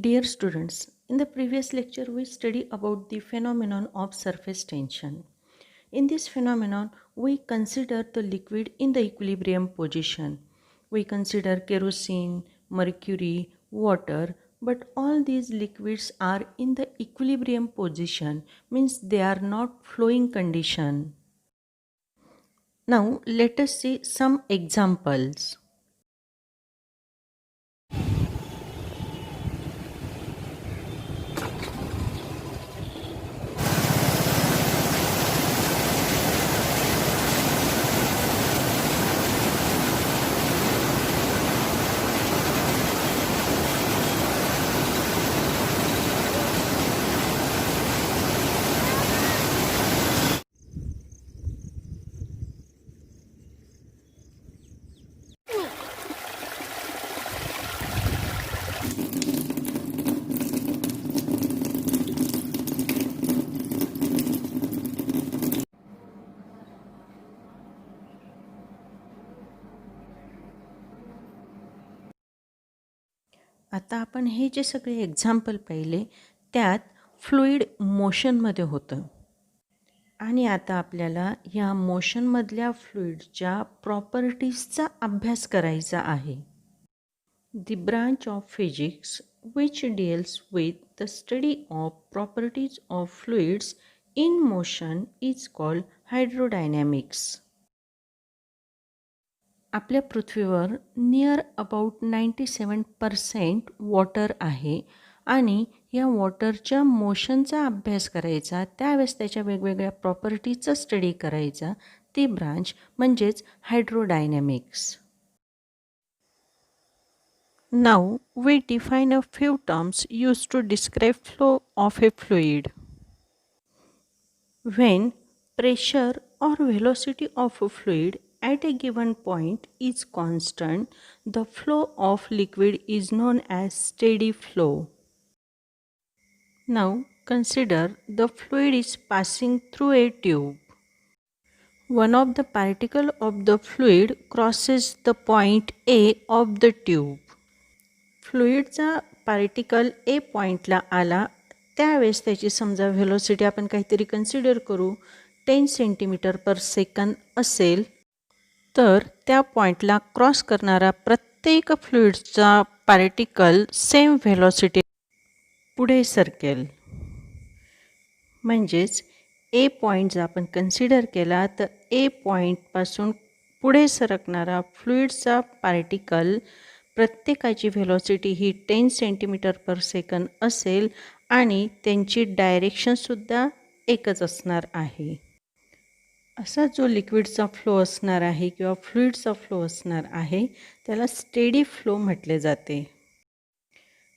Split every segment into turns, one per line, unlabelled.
Dear students, in the previous lecture we studied about the phenomenon of surface tension. In this phenomenon, we consider the liquid in the equilibrium position. We consider kerosene, mercury, water, but all these liquids are in the equilibrium position, means they are not flowing condition. Now let us see some examples. आता आपण हे जे सगळे example पाहिले त्यात fluid मोशनमध्ये होतं आणि आता आपल्याला या मोशनमधल्या फ्लुईडच्या प्रॉपर्टीजचा अभ्यास करायचा आहे. The branch of physics which deals with the study of properties of fluids in motion is called hydrodynamics. आपल्या पृथ्वीवर नियर अबाउट 97% वॉटर आहे आणि या वॉटरच्या मोशनचा अभ्यास करायचा, त्यावेळेस त्याच्या वेगवेगळ्या प्रॉपर्टीजचा स्टडी करायचा, ती ब्रांच म्हणजेच hydrodynamics. Now we define a few terms use to describe flow of a fluid. When pressure or velocity of a fluid at a given point is constant, the flow of liquid is known as steady flow. Now consider the fluid is passing through a tube. One of the particles of the fluid crosses the point A of the tube. फ्लुईडचा particle A पॉईंटला आला त्यावेळेस त्याची समजा velocity आपण काहीतरी consider करू 10 centimetre per second असेल, तर त्या पॉईंटला क्रॉस करणारा प्रत्येक फ्लुईडचा पार्टिकल सेम व्हेलोसिटी पुढे सरकेल. म्हणजेच ए पॉईंट जर आपण कन्सिडर केला तर ए पॉईंटपासून पुढे सरकणारा फ्लुईडचा पार्टिकल प्रत्येकाची व्हेलोसिटी ही 10 सेंटीमीटर पर सेकंद असेल आणि त्यांची डायरेक्शनसुद्धा एकच असणार आहे. असा जो लिक्विडचा फ्लो असणार आहे किंवा फ्लुईडचा फ्लो असणार आहे त्याला स्टेडी फ्लो म्हटले जाते.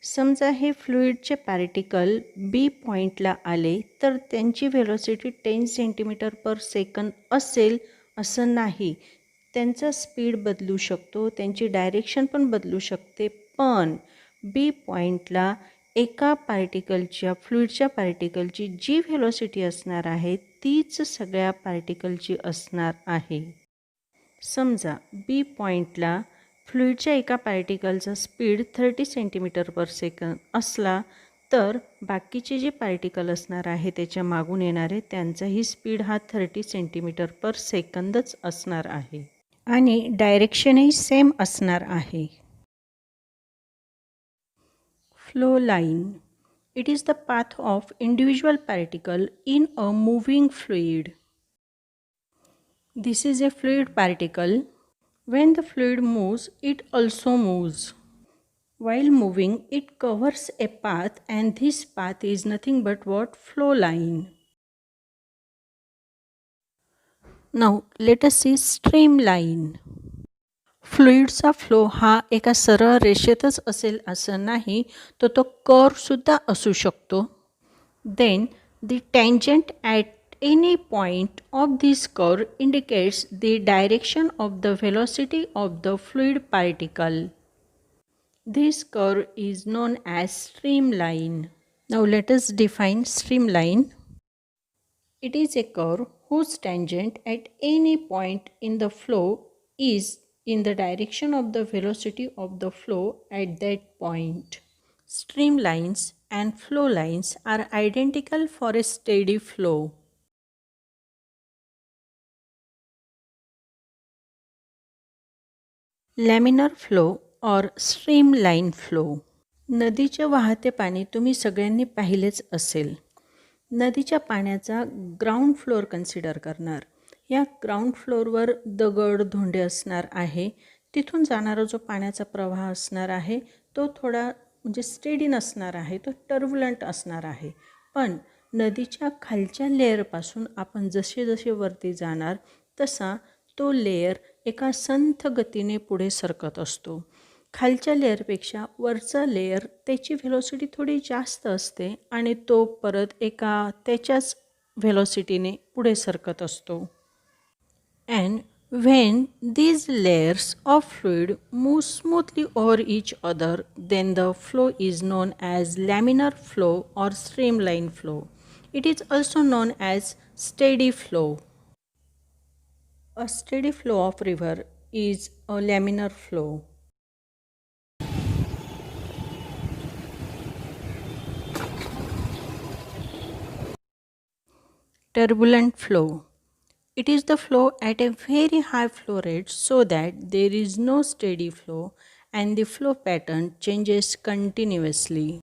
समजा हे फ्लुईडचे पार्टिकल बी पॉईंटला आले तर त्यांची व्हेलोसिटी 10 सेंटीमीटर पर सेकंद असेल असं नाही. त्यांचा स्पीड बदलू शकतो, त्यांची डायरेक्शन पण बदलू शकते, पण बी पॉईंटला एका पार्टिकलच्या फ्लुईडच्या पार्टिकलची जी व्हेलोसिटी असणार आहे तीच सगळ्या पार्टिकलची असणार आहे. समजा बी पॉईंटला फ्लुईडच्या एका पार्टिकलचा स्पीड 30 सेंटीमीटर पर सेकंद असला तर बाकीचे जे पार्टिकल असणार आहे त्याच्या मागून येणारे त्यांचाही स्पीड हा 30 सेंटीमीटर पर सेकंदच असणार आहे आणि डायरेक्शनही सेम असणार आहे. Flow line. It is the path of individual particle in a moving fluid. This is a fluid particle. When the fluid moves, it also moves. While moving, it covers a path, and this path is nothing but what? Flow line. Now let us see streamline. फ्लुईडचा flow हा एका सरळ रेषेतच असेल असं नाही, तर तो कर्वसुद्धा असू शकतो. Then the tangent at any point of this curve indicates the direction of the velocity of the fluid particle. This curve is known as streamline. Now let us define streamline. It is a curve whose tangent at any point in the flow is in the direction of the velocity of the flow at that point. streamlines, and flow lines are identical for a steady flow. Laminar flow और streamline flow. नदीचे वाहते पाणी तुम्ही सगळ्यांनी पाहिलेच असेल. नदीच्या पाण्याचा ग्राउंड फ्लोअर कन्सिडर करणार. या ग्राउंड फ्लोअरवर दगड धोंडे असणार आहे. तिथून जाणारा जो पाण्याचा प्रवाह असणार आहे तो थोडा म्हणजे स्टेडी नसणार आहे, तो टर्ब्युलंट असणार आहे. पण नदीच्या खालच्या लेअरपासून आपण जसे जसे वरती जाणार तसा तो लेयर एका संथ गतीने पुढे सरकत असतो. खालच्या लेअरपेक्षा वरचा लेयर त्याची व्हेलॉसिटी थोडी जास्त असते आणि तो परत एका त्याच्याच व्हेलॉसिटीने पुढे सरकत असतो. And when these layers of fluid move smoothly over each other, then the flow is known as laminar flow or streamline flow. It is also known as steady flow. A steady flow of river is a laminar flow. Turbulent flow. It is the flow at a very high flow rate so that there is no steady flow and the flow pattern changes continuously.